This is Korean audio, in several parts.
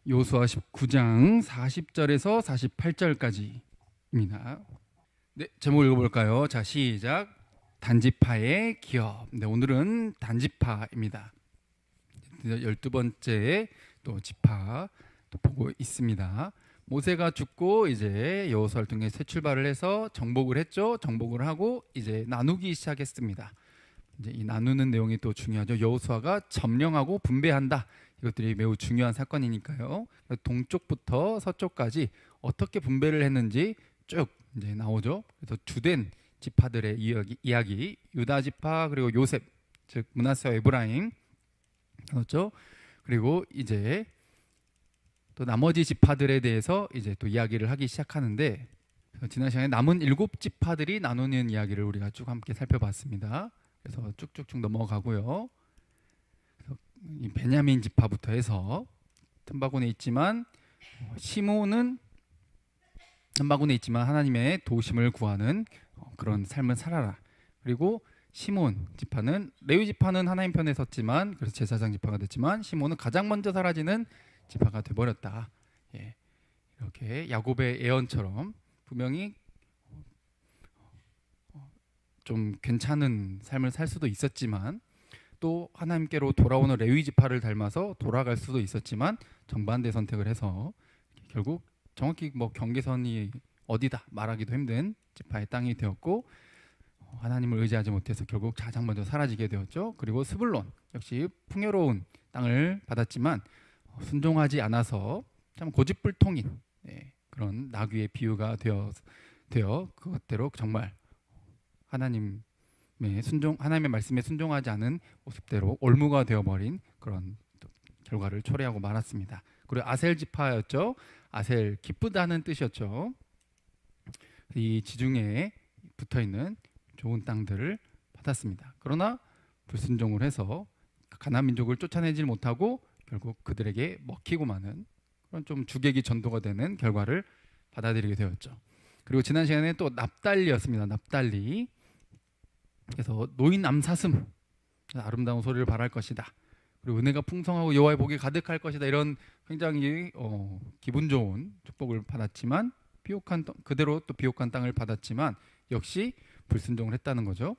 여호수아 19장 40절에서 48절까지입니다. 네, 제목 읽어볼까요? 자, 시작. 단지파의 기업. 네, 오늘은 단지파입니다. 12번째 또 지파 또 보고 있습니다. 모세가 죽고 이제 여호수아를 통해 새 출발을 해서 정복을 했죠. 정복을 하고 이제 나누기 시작했습니다. 이제 이 나누는 내용이 또 중요하죠. 여호수아가 점령하고 분배한다. 이것들이 매우 중요한 사건이니까요. 동쪽부터 서쪽까지 어떻게 분배를 했는지 쭉 이제 나오죠. 그래서 주된 지파들의 이야기, 유다 지파 그리고 요셉, 즉 므낫세와 에브라임, 그렇죠. 그리고 이제 또 나머지 지파들에 대해서 이제 또 이야기를 하기 시작하는데, 지난 시간에 남은 7지파들이 나누는 이야기를 우리가 쭉 함께 살펴봤습니다. 그래서 쭉쭉쭉 넘어가고요. 이 베냐민 지파부터 해서 틈바구니에 있지만 시므온은 틈바구니에 있지만 하나님의 도우심을 구하는 그런 삶을 살아라. 그리고 시므온 지파는, 레위 지파는 하나님 편에 섰지만 그래서 제사장 지파가 됐지만 시므온은 가장 먼저 사라지는 지파가 돼버렸다. 예. 이렇게 야곱의 예언처럼 분명히 좀 괜찮은 삶을 살 수도 있었지만 또 하나님께로 돌아오는 레위 지파를 닮아서 돌아갈 수도 있었지만 정반대 선택을 해서 결국 정확히 뭐 경계선이 어디다 말하기도 힘든 지파의 땅이 되었고, 하나님을 의지하지 못해서 결국 가장 먼저 사라지게 되었죠. 그리고 스불론 역시 풍요로운 땅을 받았지만 순종하지 않아서 참 고집불통인 그런 나귀의 비유가 되어 그것대로 정말 하나님의 말씀에 순종하지 않은 모습대로 올무가 되어버린 그런 결과를 초래하고 말았습니다. 그리고 아셀 지파였죠. 아셀, 기쁘다는 뜻이었죠. 이 지중해에 붙어있는 좋은 땅들을 받았습니다. 그러나 불순종을 해서 가나안 민족을 쫓아내질 못하고 결국 그들에게 먹히고 마는 그런 좀 주객이 전도가 되는 결과를 받아들이게 되었죠. 그리고 지난 시간에 또 납달리였습니다. 납달리. 그래서 노인 암사슴, 아름다운 소리를 발할 것이다. 그리고 은혜가 풍성하고 여호와의 복이 가득할 것이다. 이런 굉장히 기분 좋은 축복을 받았지만 그대로 또 비옥한 땅을 받았지만 역시 불순종을 했다는 거죠.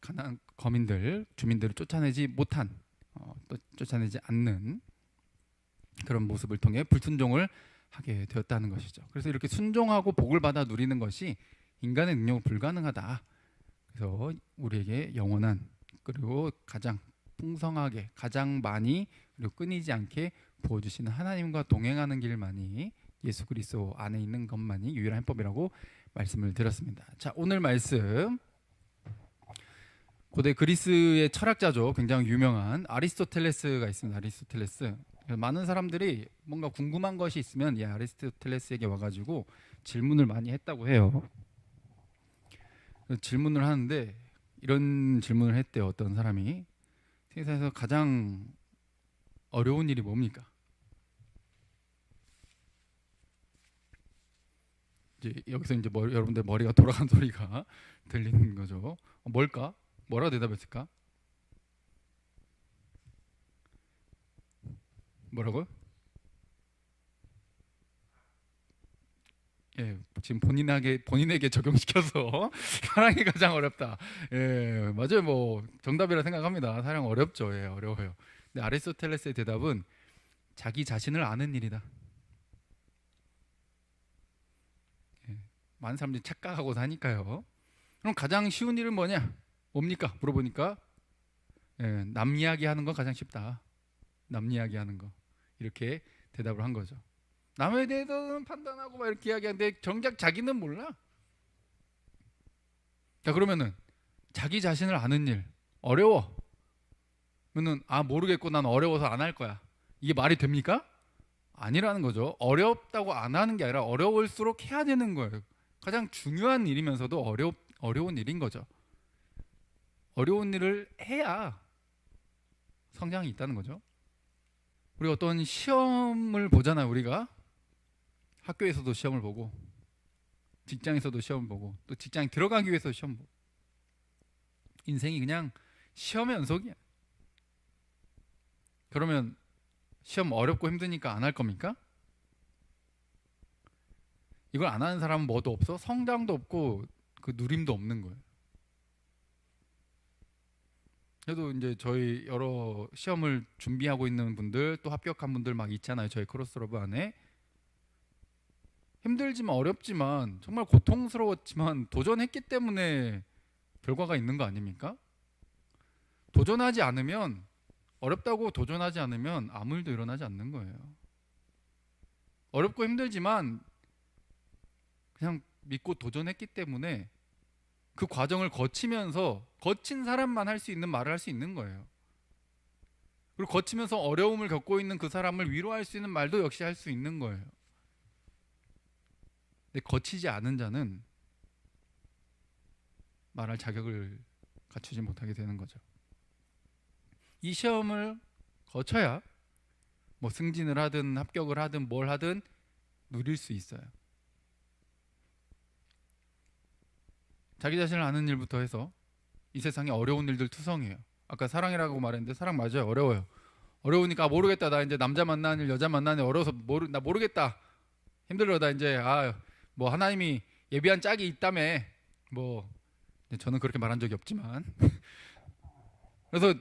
가나안 주민들을 쫓아내지 못한, 또 쫓아내지 않는 그런 모습을 통해 불순종을 하게 되었다는 것이죠. 그래서 이렇게 순종하고 복을 받아 누리는 것이 인간의 능력은 불가능하다. 그래서 우리에게 영원한 그리고 가장 풍성하게 가장 많이 그리고 끊이지 않게 부어주시는 하나님과 동행하는 길만이 예수 그리스도 안에 있는 것만이 유일한 해법이라고 말씀을 드렸습니다. 자, 오늘 말씀 고대 그리스의 철학자죠. 굉장히 유명한 아리스토텔레스가 있습니다. 아리스토텔레스. 많은 사람들이 뭔가 궁금한 것이 있으면 이 아리스토텔레스에게 와가지고 질문을 많이 했다고 해요. 질문을 하는데 이런 질문을 했대요. 어떤 사람이 세상에서 가장 어려운 일이 뭡니까? 이제 여기서 이제 여러분들 머리가 돌아간 소리가 들리는 거죠. 뭘까? 뭐라고 대답했을까? 뭐라고요? 예, 지금 본인에게 적용시켜서 사랑이 가장 어렵다. 예, 맞아요. 뭐 정답이라 생각합니다. 사랑 어렵죠. 예, 어려워요. 근데 아리스토텔레스의 대답은 자기 자신을 아는 일이다. 예, 많은 사람들이 착각하고 사니까요. 그럼 가장 쉬운 일은 뭡니까? 물어보니까 남 이야기하는 건 가장 쉽다. 남 이야기하는 거. 이렇게 대답을 한 거죠. 남에 대해서는 판단하고 막 이렇게 이야기하는데 정작 자기는 몰라. 자, 그러면은 자기 자신을 아는 일 어려워. 그러면은 모르겠고 난 어려워서 안 할 거야. 이게 말이 됩니까? 아니라는 거죠. 어렵다고 안 하는 게 아니라 어려울수록 해야 되는 거예요. 가장 중요한 일이면서도 어려운 일인 거죠. 어려운 일을 해야 성장이 있다는 거죠. 우리가 어떤 시험을 보잖아요. 우리가 학교에서도 시험을 보고 직장에서도 시험을 보고 또 직장에 들어가기 위해서 시험 보고 인생이 그냥 시험의 연속이야. 그러면 시험 어렵고 힘드니까 안 할 겁니까? 이걸 안 하는 사람은 뭐도 없어? 성장도 없고 그 누림도 없는 거예요. 그래도 이제 저희 여러 시험을 준비하고 있는 분들 또 합격한 분들 막 있잖아요. 저희 크로스로브 안에 힘들지만 어렵지만 정말 고통스러웠지만 도전했기 때문에 결과가 있는 거 아닙니까? 도전하지 않으면 어렵다고 도전하지 않으면 아무 일도 일어나지 않는 거예요. 어렵고 힘들지만 그냥 믿고 도전했기 때문에 그 과정을 거치면서 거친 사람만 할 수 있는 말을 할 수 있는 거예요. 그리고 거치면서 어려움을 겪고 있는 그 사람을 위로할 수 있는 말도 역시 할 수 있는 거예요. 근데 거치지 않은 자는 말할 자격을 갖추지 못하게 되는 거죠. 이 시험을 거쳐야 뭐 승진을 하든 합격을 하든 뭘 하든 누릴 수 있어요. 자기 자신을 아는 일부터 해서 이 세상에 어려운 일들 투성이에요. 아까 사랑이라고 말했는데 사랑 맞아요. 어려워요. 어려우니까 모르겠다. 나 이제 남자 만나는 일, 여자 만나는 일 어려워서 나 모르겠다. 힘들어. 나 이제 뭐 하나님이 예비한 짝이 있다며. 뭐 저는 그렇게 말한 적이 없지만 그래서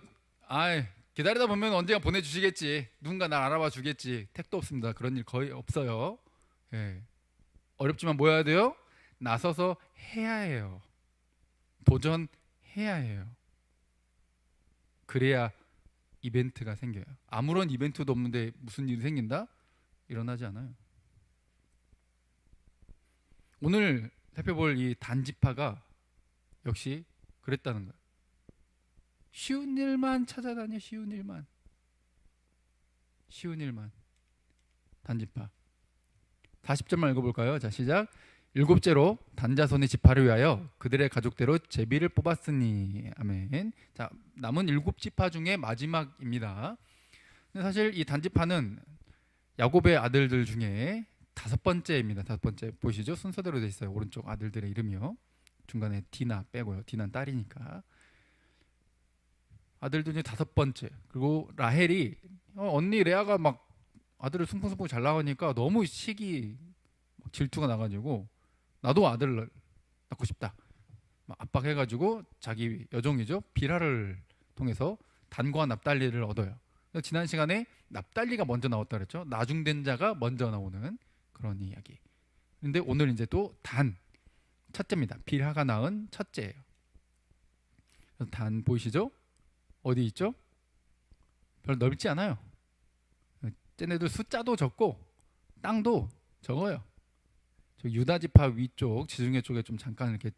기다리다 보면 언젠가 보내주시겠지. 누군가 날 알아봐 주겠지. 택도 없습니다. 그런 일 거의 없어요. 예. 어렵지만 뭐 해야 돼요? 나서서 해야 해요. 도전해야 해요. 그래야 이벤트가 생겨요. 아무런 이벤트도 없는데 무슨 일이 생긴다? 일어나지 않아요. 오늘 살펴볼 이 단지파가 역시 그랬다는 거예요. 쉬운 일만 찾아다녀. 쉬운 일만. 쉬운 일만. 단지파. 40절만 읽어볼까요? 자, 시작. 일곱째로 단자손의 지파를 위하여 그들의 가족대로 제비를 뽑았으니. 아멘. 자, 남은 7지파 중에 마지막입니다. 근데 사실 이 단지파는 야곱의 아들들 중에 5번째입니다. 5번째 보이시죠? 순서대로 돼 있어요. 오른쪽 아들들의 이름이요. 중간에 디나 빼고요. 디나는 딸이니까. 아들들 중에 5번째. 그리고 라헬이 언니 레아가 막 아들을 숭풍숭풍 잘 나가니까 너무 식이 질투가 나가지고 나도 아들을 낳고 싶다. 막 압박해가지고 자기 여종이죠 빌하를 통해서 단과 납달리를 얻어요. 지난 시간에 납달리가 먼저 나왔다 그랬죠. 나중된 자가 먼저 나오는 그런 이야기. 근데 오늘 이제 또 단 첫째입니다. 빌하가 낳은 첫째예요. 단 보이시죠? 어디 있죠? 별로 넓지 않아요. 쟤네들 숫자도 적고 땅도 적어요. 저 유다 지파 위쪽 지중해 쪽에 좀 잠깐 이렇게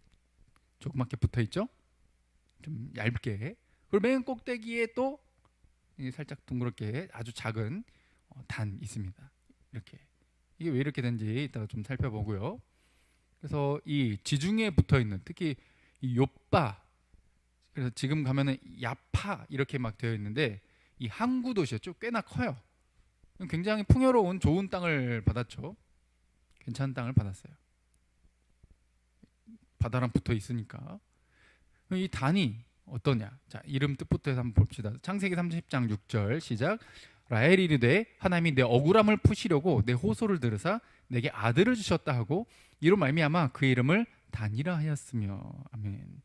조그맣게 붙어 있죠. 좀 얇게. 그리고 맨 꼭대기에 또 살짝 둥그렇게 아주 작은 단 있습니다. 이렇게. 이게 왜 이렇게 된지 이따가 좀 살펴보고요. 그래서 이 지중해에 붙어 있는 특히 이 요빠, 그래서 지금 가면은 야파 이렇게 막 되어 있는데 이 항구 도시였죠. 꽤나 커요. 굉장히 풍요로운 좋은 땅을 받았죠. 괜찮은 땅을 받았어요. 바다랑 붙어 있으니까. 이 단이 어떠냐? 자, 이름 뜻부터 해서 한번 봅시다. 창세기 30장 6절 시작. 라헬이 이르되 하나님이 내 억울함을 푸시려고 내 호소를 들으사 내게 아들을 주셨다 하고 이로 말미암아 그 이름을 단이라 하였으며. 아멘.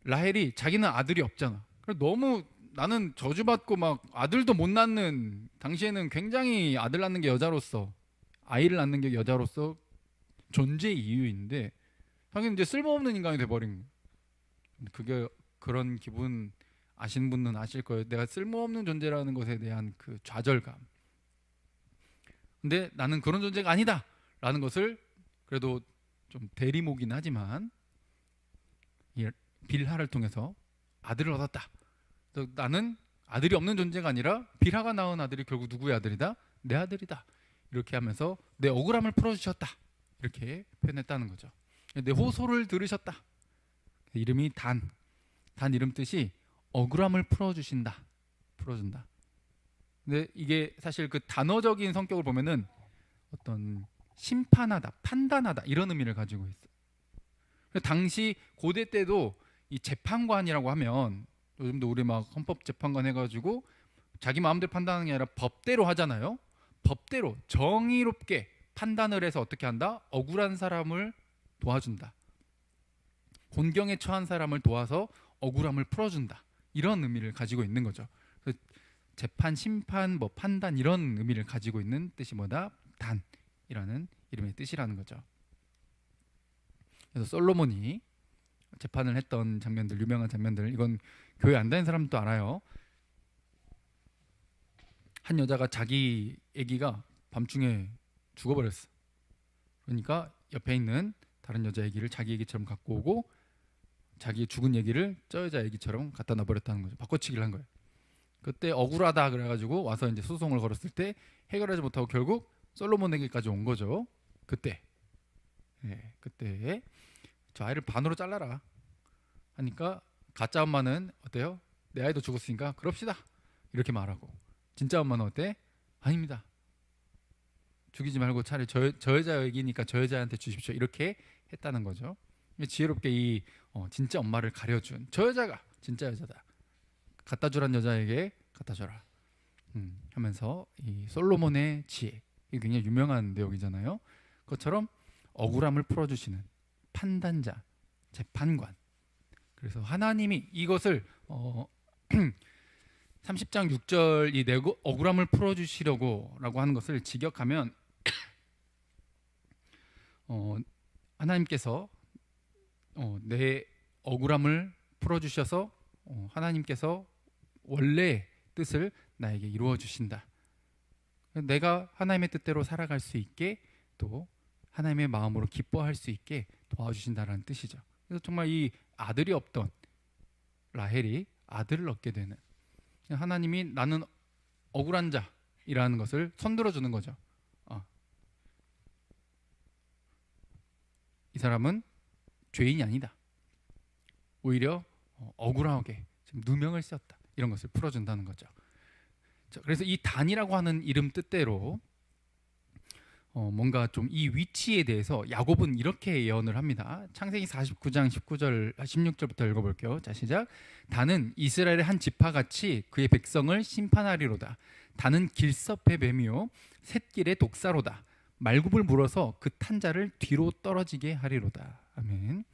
라헬이 자기는 아들이 없잖아. 너무 나는 저주받고 막 아들도 못 낳는, 당시에는 굉장히 아들 낳는 게 여자로서, 아이를 낳는 게 여자로서 존재 이유인데 자기는 이제 쓸모없는 인간이 돼버린 거예요. 그게 그런 기분 아시는 분은 아실 거예요. 내가 쓸모없는 존재라는 것에 대한 그 좌절감. 근데 나는 그런 존재가 아니다 라는 것을 그래도 좀 대리모긴 하지만 빌하를 통해서 아들을 얻었다. 나는 아들이 없는 존재가 아니라 빌하가 낳은 아들이 결국 누구의 아들이다? 내 아들이다. 이렇게 하면서 내 억울함을 풀어주셨다. 이렇게 표현했다는 거죠. 내 호소를 들으셨다. 이름이 단 이름 뜻이 억울함을 풀어주신다. 풀어준다. 근데 이게 사실 그 단어적인 성격을 보면은 어떤 심판하다, 판단하다 이런 의미를 가지고 있어요. 당시 고대 때도 이 재판관이라고 하면 요즘도 우리 막 헌법재판관 해가지고 자기 마음대로 판단하는 게 아니라 법대로 하잖아요. 법대로 정의롭게 판단을 해서 어떻게 한다? 억울한 사람을 도와준다. 곤경에 처한 사람을 도와서 억울함을 풀어준다. 이런 의미를 가지고 있는 거죠. 재판, 심판, 뭐 판단 이런 의미를 가지고 있는 뜻이 뭐다? 단이라는 이름의 뜻이라는 거죠. 그래서 솔로몬이 재판을 했던 장면들, 유명한 장면들, 이건 교회 안 다니는 사람도 알아요. 한 여자가 자기 아기가 밤중에 죽어버렸어. 그러니까 옆에 있는 다른 여자 아기를 자기 아기처럼 갖고 오고 자기 죽은 아기를 저 여자 아기처럼 갖다 놔버렸다는 거죠. 바꿔치기를 한 거예요. 그때 억울하다 그래가지고 와서 이제 소송을 걸었을 때 해결하지 못하고 결국 솔로몬에게까지 온 거죠. 그때, 그때 저 아이를 반으로 잘라라 하니까 가짜 엄마는 어때요? 내 아이도 죽었으니까 그럽시다 이렇게 말하고, 진짜 엄마는 어때? 아닙니다. 죽이지 말고 차라리 저 여자 얘기니까 저 여자한테 주십시오 이렇게 했다는 거죠. 지혜롭게 이 진짜 엄마를 가려준 저 여자가 진짜 여자다. 갖다 주란 여자에게 갖다 줘라. 하면서 이 솔로몬의 지혜, 이게 굉장히 유명한 내용이잖아요. 그것처럼 억울함을 풀어주시는 판단자, 재판관. 그래서 하나님이 이것을 30장 6절 이 내고 억울함을 풀어주시려고라고 하는 것을 직역하면 하나님께서 내 억울함을 풀어주셔서 하나님께서 원래 뜻을 나에게 이루어 주신다. 내가 하나님의 뜻대로 살아갈 수 있게 또 하나님의 마음으로 기뻐할 수 있게 도와주신다라는 뜻이죠. 그래서 정말 이 아들이 없던 라헬이 아들을 얻게 되는, 하나님이 나는 억울한 자이라는 것을 손들어 주는 거죠. 이 사람은 죄인이 아니다. 오히려 억울하게 지금 누명을 씌웠다. 이런 것을 풀어준다는 거죠. 자, 그래서 이 단이라고 하는 이름 뜻대로 뭔가 좀 이 위치에 대해서 야곱은 이렇게 예언을 합니다. 창세기 49장 19절 16절부터 읽어볼게요. 자, 시작. 단은 이스라엘의 한 지파같이 그의 백성을 심판하리로다. 단은 길섭의 뱀이요 샛길의 독사로다. 말굽을 물어서 그 탄자를 뒤로 떨어지게 하리로다. 아멘.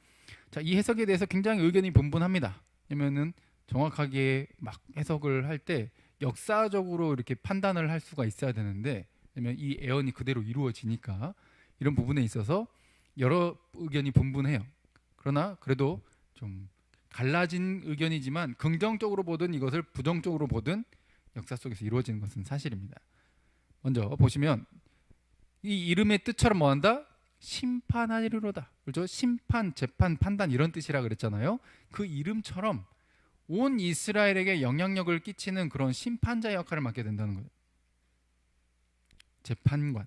자, 이 해석에 대해서 굉장히 의견이 분분합니다. 왜냐면은 정확하게 막 해석을 할 때 역사적으로 이렇게 판단을 할 수가 있어야 되는데, 왜냐면 이 예언이 그대로 이루어지니까 이런 부분에 있어서 여러 의견이 분분해요. 그러나 그래도 좀 갈라진 의견이지만 긍정적으로 보든 이것을 부정적으로 보든 역사 속에서 이루어지는 것은 사실입니다. 먼저 보시면 이 이름의 뜻처럼 뭐한다? 심판하리로다. 그렇죠? 심판, 재판, 판단 이런 뜻이라 그랬잖아요. 그 이름처럼 온 이스라엘에게 영향력을 끼치는 그런 심판자 역할을 맡게 된다는 거예요. 재판관,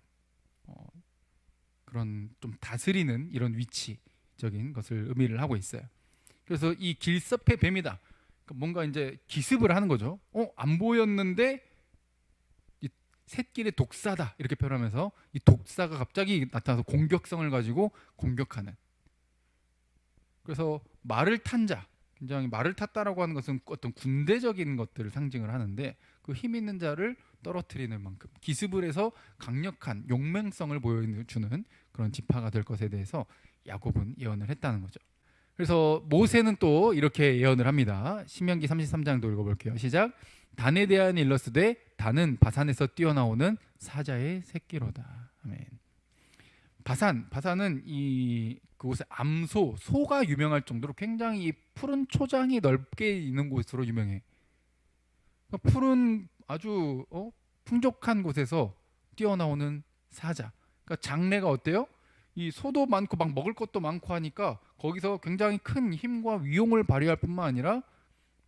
그런 좀 다스리는 이런 위치적인 것을 의미를 하고 있어요. 그래서 이 길섭의 뱀이다. 그러니까 뭔가 이제 기습을 하는 거죠. 안 보였는데 이 샛길의 독사다 이렇게 표현하면서 이 독사가 갑자기 나타나서 공격성을 가지고 공격하는. 그래서 말을 탄 자, 굉장히 말을 탔다라고 하는 것은 어떤 군대적인 것들을 상징을 하는데 그 힘 있는 자를 떨어뜨리는 만큼 기습을 해서 강력한 용맹성을 보여주는 그런 지파가 될 것에 대해서 야곱은 예언을 했다는 거죠. 그래서 모세는 또 이렇게 예언을 합니다. 신명기 33장도 읽어볼게요. 시작. 단에 대한 일러스되 단은 바산에서 뛰어나오는 사자의 새끼로다. 아멘. 바산은 그곳에 암소, 소가 유명할 정도로 굉장히 푸른 초장이 넓게 있는 곳으로 유명해. 그러니까 푸른 아주 풍족한 곳에서 뛰어나오는 사자. 그러니까 장래가 어때요? 이 소도 많고 막 먹을 것도 많고 하니까 거기서 굉장히 큰 힘과 위용을 발휘할 뿐만 아니라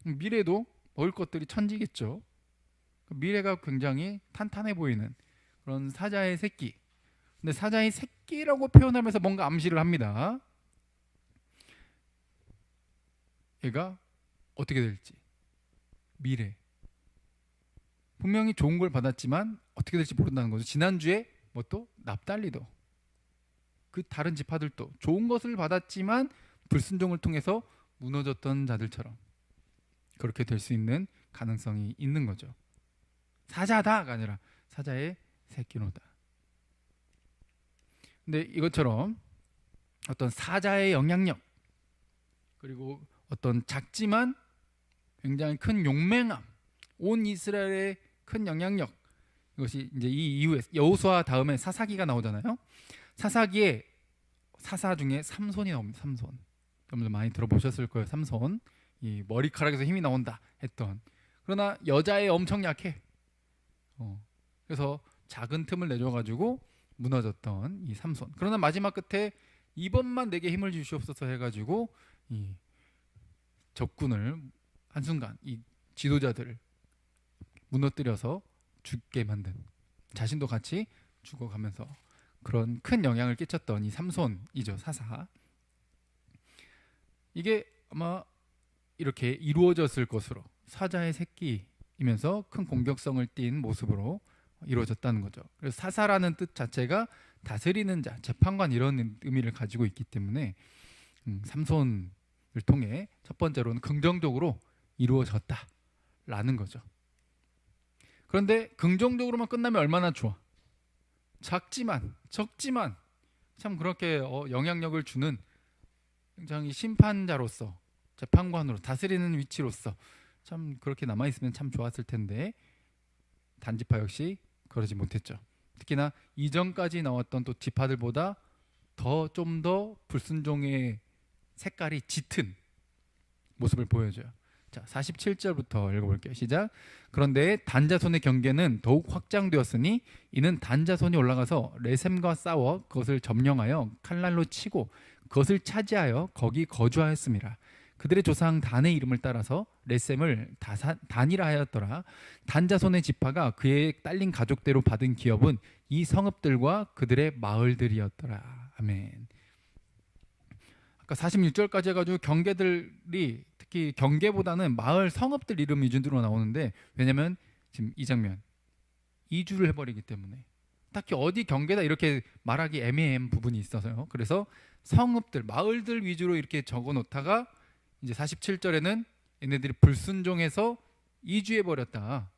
미래도 먹을 것들이 천지겠죠. 미래가 굉장히 탄탄해 보이는 그런 사자의 새끼. 근데 사자의 새끼라고 표현하면서 뭔가 암시를 합니다. 얘가 어떻게 될지, 미래. 분명히 좋은 걸 받았지만 어떻게 될지 모른다는 거죠. 지난주에 뭐 또 납달리도 그 다른 지파들도 좋은 것을 받았지만 불순종을 통해서 무너졌던 자들처럼 그렇게 될 수 있는 가능성이 있는 거죠. 사자다가 아니라 사자의 새끼로다. 근데 이것처럼 어떤 사자의 영향력, 그리고 어떤 작지만 굉장히 큰 용맹함, 온 이스라엘의 큰 영향력, 이것이 이제 이 이후에 여호수아 다음에 사사기가 나오잖아요. 사사기에 사사 중에 삼손이 나옵니다. 삼손. 여러분들 많이 들어보셨을 거예요. 삼손. 이 머리카락에서 힘이 나온다 했던. 그러나 여자애 엄청 약해. 그래서 작은 틈을 내줘가지고 무너졌던 이 삼손. 그러나 마지막 끝에 이번만 내게 힘을 주시옵소서 해가지고 이 적군을 한순간 이 지도자들을 무너뜨려서 죽게 만든, 자신도 같이 죽어가면서 그런 큰 영향을 끼쳤던 이 삼손이죠. 사사. 이게 아마 이렇게 이루어졌을 것으로, 사자의 새끼이면서 큰 공격성을 띤 모습으로 이루어졌다는 거죠. 그래서 사사라는 뜻 자체가 다스리는 자, 재판관 이런 의미를 가지고 있기 때문에 삼손을 통해 첫 번째로는 긍정적으로 이루어졌다라는 거죠. 그런데 긍정적으로만 끝나면 얼마나 좋아. 작지만 적지만 참 그렇게 영향력을 주는 굉장히 심판자로서, 재판관으로 다스리는 위치로서 참 그렇게 남아있으면 참 좋았을 텐데 단지파 역시 그러지 못했죠. 특히나 이전까지 나왔던 또 지파들보다 좀 더 불순종의 색깔이 짙은 모습을 보여줘요. 자, 47절부터 읽어볼게요. 시작. 그런데 단자손의 경계는 더욱 확장되었으니 이는 단자손이 올라가서 레셈과 싸워 그것을 점령하여 칼날로 치고 그것을 차지하여 거기 거주하였습니다. 그들의 조상 단의 이름을 따라서 레셈을 단이라 하였더라. 단자손의 지파가 그의 딸린 가족대로 받은 기업은 이 성읍들과 그들의 마을들이었더라. 아멘. 아까 46절까지 해가지고 경계들이 특히 경계보다는 마을 성읍들 이름 위주로 나오는데, 왜냐면 지금 이 장면 이주를 해버리기 때문에 딱히 어디 경계다 이렇게 말하기 애매한 부분이 있어서요. 그래서 성읍들, 마을들 위주로 이렇게 적어 놓다가 이제 47절에는 얘네들이 불순종해서 이주해버렸다라는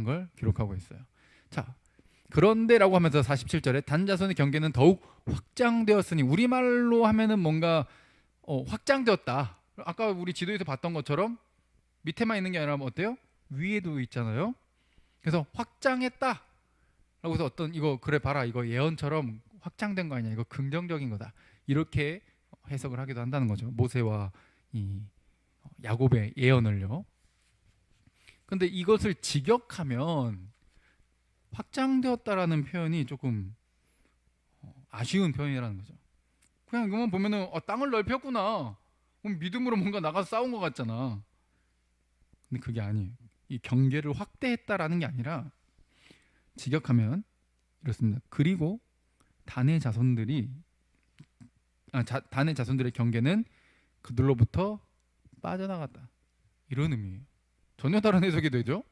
걸 기록하고 있어요. 자, 그런데라고 하면서 47절에 단자손의 경계는 더욱 확장되었으니, 우리말로 하면은 뭔가 확장되었다. 아까 우리 지도에서 봤던 것처럼 밑에만 있는 게 아니라 어때요? 위에도 있잖아요. 그래서 확장했다 라고 해서 어떤 이거 그래 봐라, 이거 예언처럼 확장된 거 아니야, 이거 긍정적인 거다, 이렇게 해석을 하기도 한다는 거죠. 모세와 이 야곱의 예언을요. 근데 이것을 직역하면 확장되었다라는 표현이 조금 아쉬운 표현이라는 거죠. 그냥 이것만 보면은 땅을 넓혔구나, 그럼 믿음으로 뭔가 나가서 싸운 것 같잖아. 근데 그게 아니에요. 이 경계를 확대했다라는 게 아니라 직역하면 이렇습니다. 그리고 단의 자손들의 경계는 그들로부터 빠져나갔다, 이런 의미예요. 전혀 다른 해석이 되죠.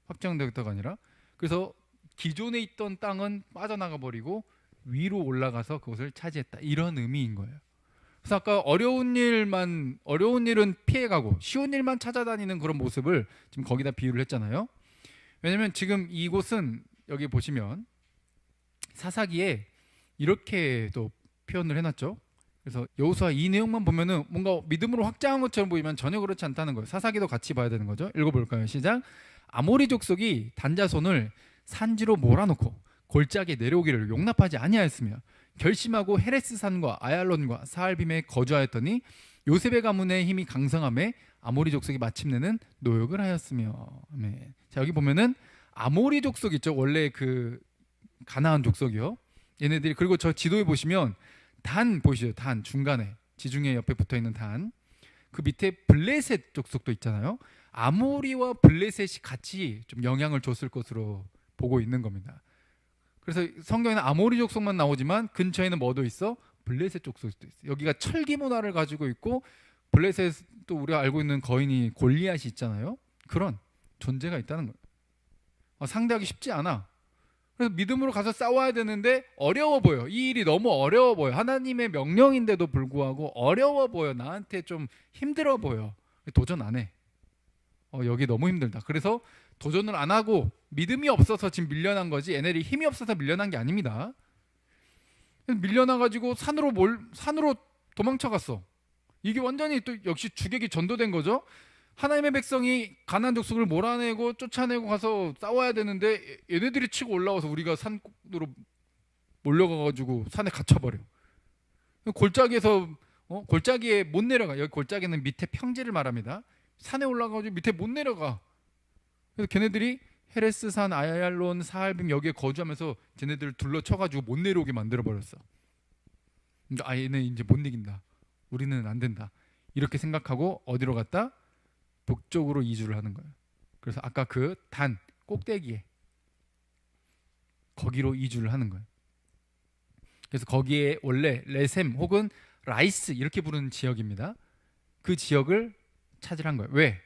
확장되었다가 아니라. 그래서 기존에 있던 땅은 빠져나가 버리고 위로 올라가서 그것을 차지했다, 이런 의미인 거예요. 그래서 아까 어려운 일은 피해가고 쉬운 일만 찾아다니는 그런 모습을 지금 거기다 비유를 했잖아요. 왜냐면 지금 이곳은 여기 보시면 사사기에 이렇게 또 표현을 해놨죠. 그래서 여호수아 이 내용만 보면은 뭔가 믿음으로 확장한 것처럼 보이면 전혀 그렇지 않다는 거예요. 사사기도 같이 봐야 되는 거죠. 읽어볼까요? 시작. 아모리 족속이 단자손을 산지로 몰아놓고 골짜기에 내려오기를 용납하지 아니하였으며 결심하고 헤레스산과 아얄론과 사알빔에 거주하였더니 요셉의 가문의 힘이 강성함에 아모리 족속이 마침내는 노역을 하였으며. 아멘. 자, 여기 보면은 아모리 족속 있죠. 원래 그 가나안 족속이요. 얘네들이, 그리고 저 지도에 보시면 단 보이시죠? 단 중간에 지중해 옆에 붙어있는 단, 그 밑에 블레셋 족속도 있잖아요. 아모리와 블레셋이 같이 좀 영향을 줬을 것으로 보고 있는 겁니다. 그래서 성경에는 아모리 족속만 나오지만 근처에는 뭐도 있어? 블레셋 족속도 있어. 여기가 철기 문화를 가지고 있고, 블레셋도 우리가 알고 있는 거인이 골리앗이 있잖아요. 그런 존재가 있다는 거예요. 상대하기 쉽지 않아. 그래서 믿음으로 가서 싸워야 되는데 어려워 보여. 이 일이 너무 어려워 보여. 하나님의 명령인데도 불구하고 어려워 보여. 나한테 좀 힘들어 보여. 도전 안 해. 여기 너무 힘들다. 그래서 도전을 안 하고 믿음이 없어서 지금 밀려난 거지 얘네들이 힘이 없어서 밀려난 게 아닙니다. 밀려나 가지고 산으로 도망쳐 갔어. 이게 완전히 또 역시 주객이 전도된 거죠. 하나님의 백성이 가나안 족속을 몰아내고 쫓아내고 가서 싸워야 되는데 얘네들이 치고 올라와서 우리가 산으로 몰려가 가지고 산에 갇혀버려. 골짜기에서 골짜기에 못 내려가. 여기 골짜기는 밑에 평지를 말합니다. 산에 올라가가지고 밑에 못 내려가. 그래서 걔네들이 헤레스산, 아얄론, 사할빔 여기에 거주하면서 쟤네들을 둘러쳐가지고 못 내려오게 만들어버렸어. 그러니까 얘는 이제 못 이긴다. 우리는 안 된다. 이렇게 생각하고 어디로 갔다? 북쪽으로 이주를 하는 거예요. 그래서 아까 그 단 꼭대기에 거기로 이주를 하는 거예요. 그래서 거기에 원래 레셈 혹은 라이스 이렇게 부르는 지역입니다. 그 지역을 차지한 거예요. 왜?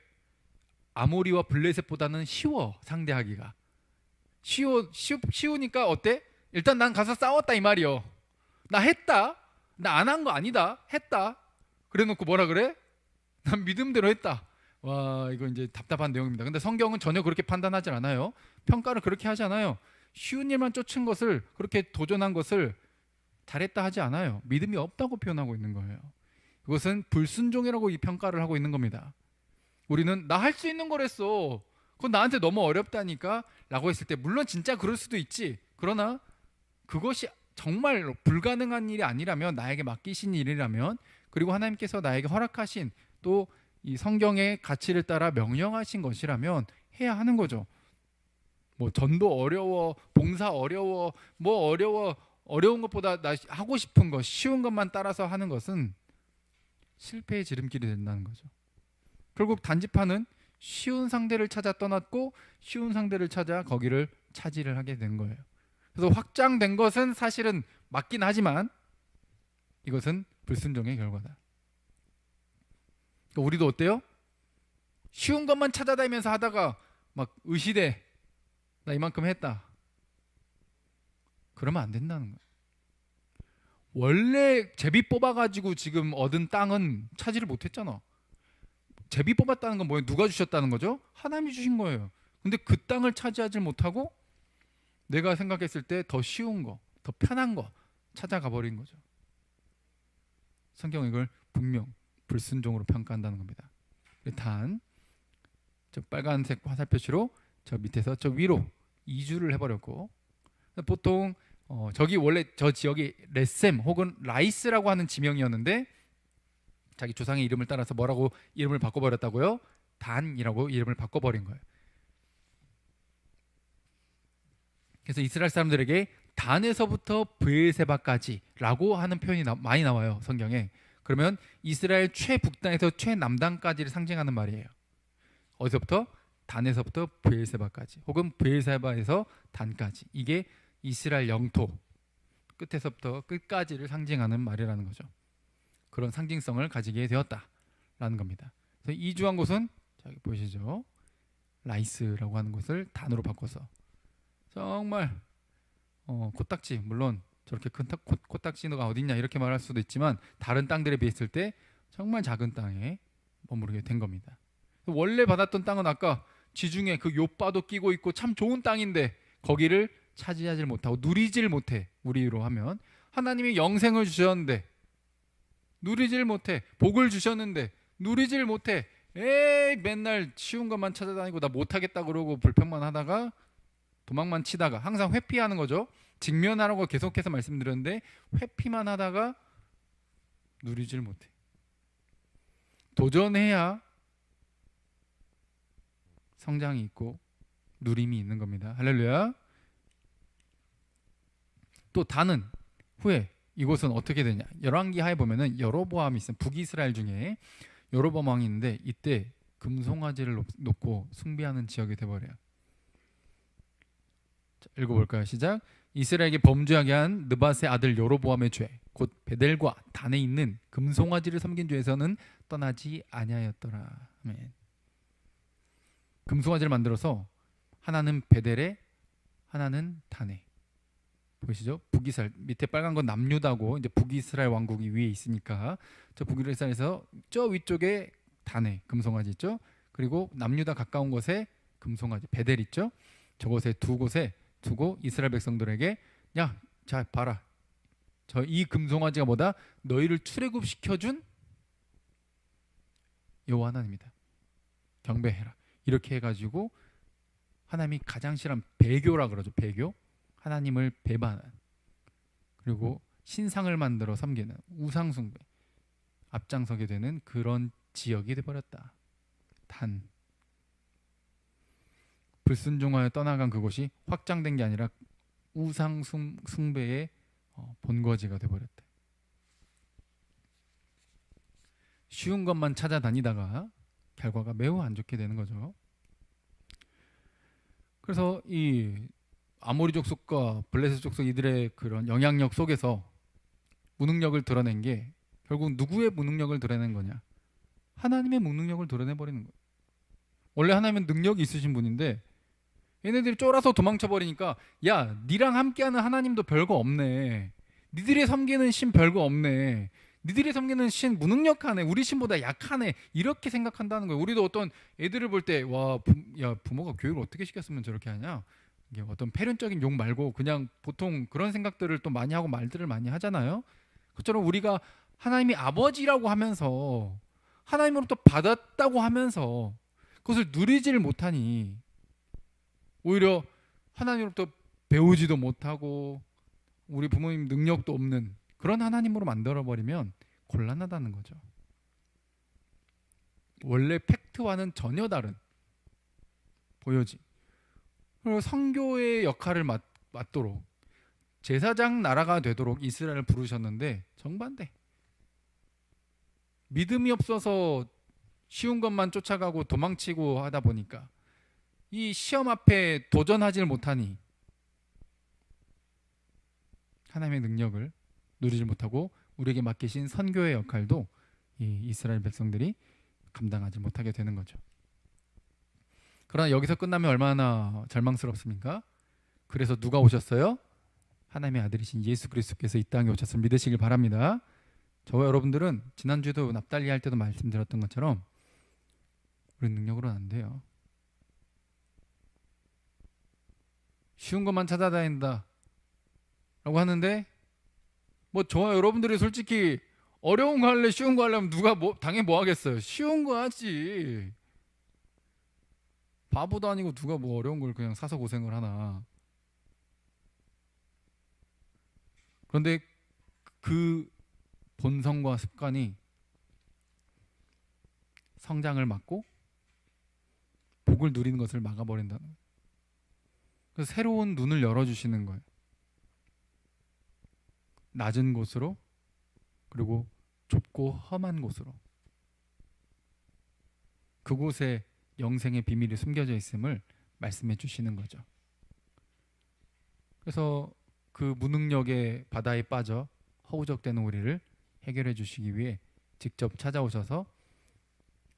아모리와 블레셋보다는 쉬워 상대하기가. 쉬우니까 어때? 일단 난 가서 싸웠다 이 말이요. 나 했다. 나 안 한 거 아니다. 했다. 그래놓고 뭐라 그래? 난 믿음대로 했다. 와, 이거 이제 답답한 내용입니다. 근데 성경은 전혀 그렇게 판단하지 않아요. 평가를 그렇게 하지 않아요. 쉬운 일만 쫓은 것을, 그렇게 도전한 것을 잘했다 하지 않아요. 믿음이 없다고 표현하고 있는 거예요. 그것은 불순종이라고 이 평가를 하고 있는 겁니다. 우리는 나 할 수 있는 거랬어. 그건 나한테 너무 어렵다니까 라고 했을 때 물론 진짜 그럴 수도 있지. 그러나 그것이 정말 불가능한 일이 아니라면, 나에게 맡기신 일이라면, 그리고 하나님께서 나에게 허락하신 또 이 성경의 가치를 따라 명령하신 것이라면 해야 하는 거죠. 뭐 전도 어려워, 봉사 어려워, 뭐 어려운 것보다 나 하고 싶은 거, 쉬운 것만 따라서 하는 것은 실패의 지름길이 된다는 거죠. 결국 단지파는 쉬운 상대를 찾아 떠났고 쉬운 상대를 찾아 거기를 차지를 하게 된 거예요. 그래서 확장된 것은 사실은 맞긴 하지만 이것은 불순종의 결과다. 그러니까 우리도 어때요? 쉬운 것만 찾아다니면서 하다가 막 의시돼. 나 이만큼 했다. 그러면 안 된다는 거예요. 원래 제비 뽑아가지고 지금 얻은 땅은 차지를 못했잖아. 제비 뽑았다는 건 뭐예요? 누가 주셨다는 거죠? 하나님이 주신 거예요. 근데 그 땅을 차지하지 못하고 내가 생각했을 때 더 쉬운 거, 더 편한 거 찾아가 버린 거죠. 성경은 이걸 분명 불순종으로 평가한다는 겁니다. 단, 저 빨간색 화살 표시로 저 밑에서 저 위로 이주를 해버렸고, 보통 저기 원래 저 지역이 레셈 혹은 라이스라고 하는 지명이었는데 자기 조상의 이름을 따라서 뭐라고 이름을 바꿔버렸다고요? 단이라고 이름을 바꿔버린 거예요. 그래서 이스라엘 사람들에게 단에서부터 브엘세바까지라고 하는 표현이 많이 나와요, 성경에. 그러면 이스라엘 최북단에서 최남단까지를 상징하는 말이에요. 어디서부터? 단에서부터 브엘세바까지, 혹은 브엘세바에서 단까지. 이게 이스라엘 영토 끝에서부터 끝까지를 상징하는 말이라는 거죠. 그런 상징성을 가지게 되었다라는 겁니다. 그래서 이주한 곳은 저기 보이시죠? 라이스라고 하는 곳을 단으로 바꿔서 정말 코딱지, 물론 저렇게 큰 코딱지가 어딨냐 이렇게 말할 수도 있지만 다른 땅들에 비했을 때 정말 작은 땅에 머무르게 된 겁니다. 원래 받았던 땅은 아까 지중해 그 욥바도 끼고 있고 참 좋은 땅인데 거기를 차지하지 못하고 누리질 못해. 우리로 하면 하나님이 영생을 주셨는데 누리질 못해. 복을 주셨는데 누리질 못해. 에이, 맨날 쉬운 것만 찾아다니고 나 못하겠다 그러고 불평만 하다가 도망만 치다가 항상 회피하는 거죠. 직면하라고 계속해서 말씀드렸는데 회피만 하다가 누리질 못해. 도전해야 성장이 있고 누림이 있는 겁니다. 할렐루야. 또 단은 후에 이곳은 어떻게 되냐? 열왕기하에 보면은 여로보암이 있어요. 북이스라엘 중에 여로보암 왕이 있는데 이때 금송아지를 놓고 숭배하는 지역이 돼버려요. 자, 읽어볼까요? 시작. 이스라엘에게 범죄하게 한 느밧의 아들 여로보암의 죄, 곧 베델과 단에 있는 금송아지를 섬긴 죄에서는 떠나지 아니하였더라. 아멘. 금송아지를 만들어서 하나는 베델에, 하나는 단에. 보이시죠? 북이스라엘 밑에 빨간 건 남유다고, 이제 북이스라엘 왕국이 위에 있으니까 저 북이스라엘에서 저 위쪽에 단에 금송아지 있죠. 그리고 남유다 가까운 곳에 금송아지 베델 있죠? 저곳에 두 곳에 두고 이스라엘 백성들에게 야, 자 봐라. 저 이 금송아지가 뭐다? 너희를 출애굽시켜준 여호와 하나님이다. 경배해라. 이렇게 해가지고 하나님이 가장 싫어하는 배교라 그러죠. 배교. 하나님을 배반한 그리고 신상을 만들어 섬기는 우상 숭배 앞장서게 되는 그런 지역이 되어버렸다. 단 불순종하여 떠나간 그곳이 확장된 게 아니라 우상 숭배의 본거지가 되어버렸다. 쉬운 것만 찾아다니다가 결과가 매우 안 좋게 되는 거죠. 그래서 이 아모리 족속과 블레셋 족속 이들의 그런 영향력 속에서 무능력을 드러낸 게 결국 누구의 무능력을 드러낸 거냐? 하나님의 무능력을 드러내버리는 거예요. 원래 하나님은 능력이 있으신 분인데 얘네들이 쫄아서 도망쳐버리니까 야, 니랑 함께하는 하나님도 별거 없네. 니들이 섬기는 신 별거 없네. 니들이 섬기는 신 무능력하네. 우리 신보다 약하네. 이렇게 생각한다는 거예요. 우리도 어떤 애들을 볼 때 와, 부모가 교육을 어떻게 시켰으면 저렇게 하냐? 이게 어떤 패륜적인 욕 말고 그냥 보통 그런 생각들을 또 많이 하고 말들을 많이 하잖아요. 그처럼 우리가 하나님이 아버지라고 하면서 하나님으로부터 받았다고 하면서 그것을 누리지를 못하니 오히려 하나님으로부터 배우지도 못하고 우리 부모님 능력도 없는 그런 하나님으로 만들어버리면 곤란하다는 거죠. 원래 팩트와는 전혀 다른 보여지. 그리고 선교의 역할을 맡도록 제사장 나라가 되도록 이스라엘을 부르셨는데 정반대. 믿음이 없어서 쉬운 것만 쫓아가고 도망치고 하다 보니까 이 시험 앞에 도전하지 못하니 하나님의 능력을 누리지 못하고 우리에게 맡기신 선교의 역할도 이 이스라엘 백성들이 감당하지 못하게 되는 거죠. 그러나 여기서 끝나면 얼마나 절망스럽습니까? 그래서 누가 오셨어요? 하나님의 아들이신 예수 그리스도께서 이 땅에 오셨음을 믿으시길 바랍니다. 저와 여러분들은 지난주에도 납달리 할 때도 말씀드렸던 것처럼 우리 능력으로는 안 돼요. 쉬운 것만 찾아다닌다 라고 하는데 뭐 저와 여러분들이 솔직히 어려운 거 할래 쉬운 거 하려면 누가 당연히 뭐 하겠어요. 쉬운 거 하지. 바보도 아니고 누가 뭐 어려운 걸 그냥 사서 고생을 하나. 그런데 그 본성과 습관이 성장을 막고 복을 누리는 것을 막아버린다는 거예요. 그래서 새로운 눈을 열어주시는 거예요. 낮은 곳으로 그리고 좁고 험한 곳으로 그곳에 영생의 비밀이 숨겨져 있음을 말씀해 주시는 거죠. 그래서 그 무능력의 바다에 빠져 허우적대는 우리를 해결해 주시기 위해 직접 찾아오셔서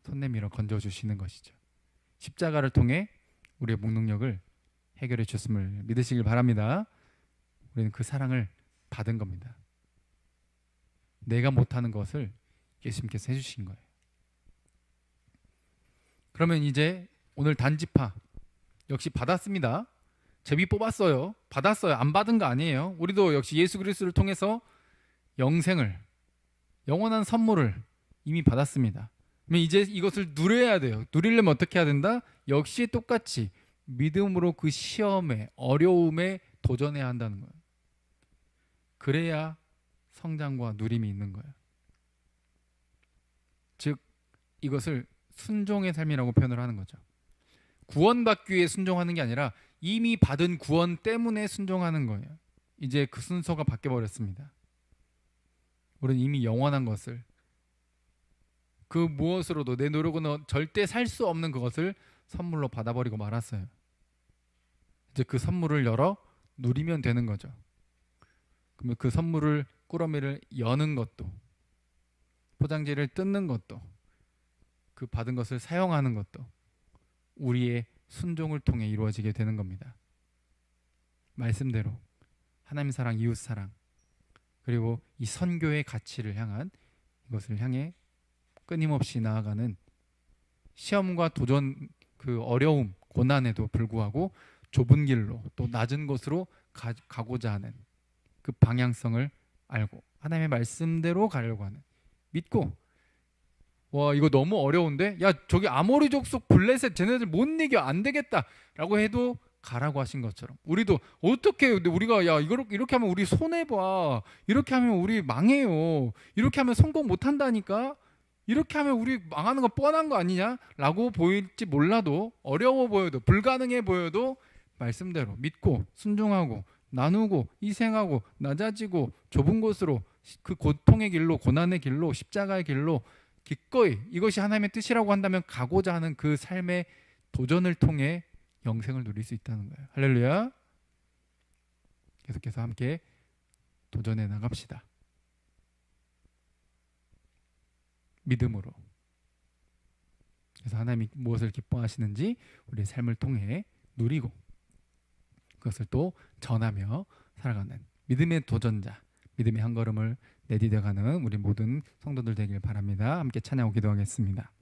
손 내밀어 건져 주시는 것이죠. 십자가를 통해 우리의 무능력을 해결해 주셨음을 믿으시길 바랍니다. 우리는 그 사랑을 받은 겁니다. 내가 못하는 것을 예수님께서 해주신 거예요. 그러면 이제 오늘 단지파 역시 받았습니다. 제비 뽑았어요. 받았어요. 안 받은 거 아니에요. 우리도 역시 예수 그리스도를 통해서 영생을 영원한 선물을 이미 받았습니다. 그러면 이제 이것을 누려야 돼요. 누리려면 어떻게 해야 된다? 역시 똑같이 믿음으로 그 시험에 어려움에 도전해야 한다는 거예요. 그래야 성장과 누림이 있는 거예요. 즉 이것을 순종의 삶이라고 표현을 하는 거죠. 구원받기 위해 순종하는 게 아니라 이미 받은 구원 때문에 순종하는 거예요. 이제 그 순서가 바뀌어 버렸습니다. 우리는 이미 영원한 것을 그 무엇으로도 내 노력으로는 절대 살 수 없는 그것을 선물로 받아버리고 말았어요. 이제 그 선물을 열어 누리면 되는 거죠. 그러면 그 선물을 꾸러미를 여는 것도 포장지를 뜯는 것도 그 받은 것을 사용하는 것도 우리의 순종을 통해 이루어지게 되는 겁니다. 말씀대로 하나님 사랑, 이웃 사랑 그리고 이 선교의 가치를 향한 이것을 향해 끊임없이 나아가는 시험과 도전, 그 어려움, 고난에도 불구하고 좁은 길로 또 낮은 곳으로 가고자 하는 그 방향성을 알고 하나님의 말씀대로 가려고 하는, 믿고, 와 이거 너무 어려운데, 야 저기 아모리 족속 블레셋 쟤네들 못 이겨, 안 되겠다라고 해도 가라고 하신 것처럼 우리도 어떻게, 근데 우리가 야 이렇게 하면 우리 손해 봐, 이렇게 하면 우리 망해요, 이렇게 하면 성공 못 한다니까, 이렇게 하면 우리 망하는 거 뻔한 거 아니냐라고 보일지 몰라도, 어려워 보여도 불가능해 보여도 말씀대로 믿고 순종하고 나누고 희생하고 낮아지고 좁은 곳으로, 그 고통의 길로, 고난의 길로, 십자가의 길로 기꺼이 이것이 하나님의 뜻이라고 한다면 가고자 하는 그 삶의 도전을 통해 영생을 누릴 수 있다는 거예요. 할렐루야. 계속해서 함께 도전해 나갑시다. 믿음으로. 그래서 하나님이 무엇을 기뻐하시는지 우리의 삶을 통해 누리고 그것을 또 전하며 살아가는 믿음의 도전자, 믿음의 한 걸음을 내디뎌가는 우리 모든 성도들 되길 바랍니다. 함께 찬양하고 기도하겠습니다.